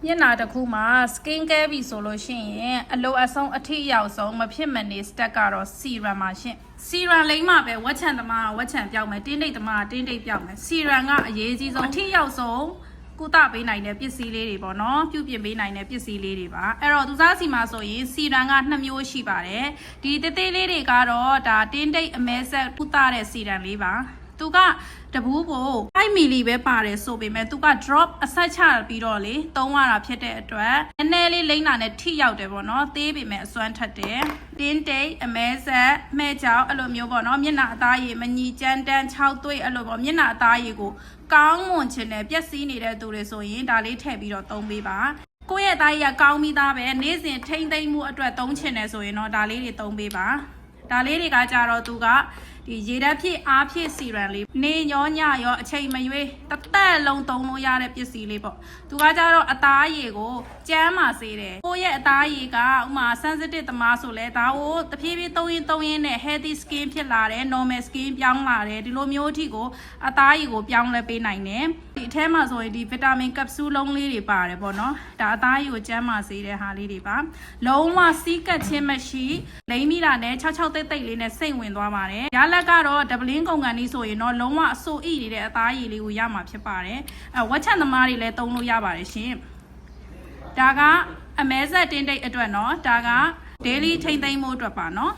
မျက်နှာတစ်ခုမှာ skin care ပြီဆိုလို့ရှိရင်အလိုအဆုံးအထိရောက်ဆုံးမဖြစ်မနေ step ကတော့ serum ပါရှင် serum လိမ့်မှပဲဝက်ချံသမားဝက်ချံပြောက်မယ်တင်းတိတ်သမားတင်းတိတ်ပြောက်မယ် serum ကအရေးကြီးဆုံးအထိရောက်ဆုံးကုသပေးနိုင်တဲ့ပစ္စည်းလေးတွေပေါ့နော်ပြုပြင်ပေးနိုင်တဲ့ပစ္စည်းလေးတွေပါအဲ့တော့သူစားစီမှာဆိုရင် serum က2မျိုးရှိပါတယ်ဒီတေးသေးလေးတွေကတော့ဒါတင်းတိတ်အမဲဆက်ကုသတဲ့ serum လေးပါသူကတဘူးကို5 ml ပဲပါတယ်ဆိုပေမဲ့သူက drop အဆက်ချပြီးတော့လေသုံးရတာဖြစ်တဲ့အတွက်နည်းနည်းလေးလိမ့်တာနဲ့ထိရောက်တယ်ပေါ့နော်သေးပေမဲ့အစွမ်းထက်တယ်တင်းတိတ်အမဲဆက်မှဲ့ကြောင်အဲ့လိုမျိုးပေါ့နော်မျက်နှာအသားရည်မညီကြမ်းတန်း6သွေးအဲ့လိုပေါ့မျက်နှာအသားရည်ကိုကောင်းမွန်ချင်တယ်ပျက်စီးနေတဲ့သူတွေဆိုရင်ဒါလေးထည့်ပြီးတော့သုံးပေးပါကိုယ့်ရဲ့အသားရည်ကကောင်းပြီးသားပဲနေ့စဉ်ထိမ့်သိမ့်မှုအတွက်သုံးချင်တယ်ဆိုရင်တော့ဒါလေးတွေသုံးပေးပါဒါလေးတွေကကြတော့သူကဒီရေဓာတ်ဖြစ်အားဖြစ်စီရန်လေးနေရောညရောအချိန်မရွေးတသက်လုံးသုံးလို့ရတဲ့ပစ္စည်းလေးပေါ့သူကကြတော့အသားရည်ကိုကျန်းမာစေတယ်ကိုယ့်ရဲ့အသားရည်ကဥမာ sensitive သမားဆိုလဲဒါကိုတဖြည်းဖြည်းသုံးရင်းနဲ့ healthy skin ဖြစ်လာတယ် normal skin ပြောင်းလာတယ်ဒီလိုမျိုးအထိကိုအသားရည်ကိုပြောင်းလဲပေးနိုင်တယ်ဒီအထဲမှာဆိုရင်ဒီ vitamin capsule လုံးလေးတွေပါတယ်ပေါ့နော်ဒါအသားရည်ကိုကျန်းမာစေတဲ့ဟာလေးတွေပါလုံးဝစီးကပ်ခြင်းမရှိလိမ့်မိတာနဲ့6တိတ်လေးနဲ့စိတ်ဝင်သွားပါတယ်လက်ကတော့ဒဗလင်းကုန်ကန်လေးဆိုရင်တော့လုံးဝအဆိုအိနေတဲ့အသားရည်လေးကိုရမှာဖြစ်ပါတယ်ဝက်ချံသမားတွေလည်းသုံးလို့ရပါတယ်ရှင်ဒါကအမဲဆက်တင်းတိတ်အတွက်เนาะဒါက daily ထိမ့်သိမ်းမှုအတွက်ပါเนาะ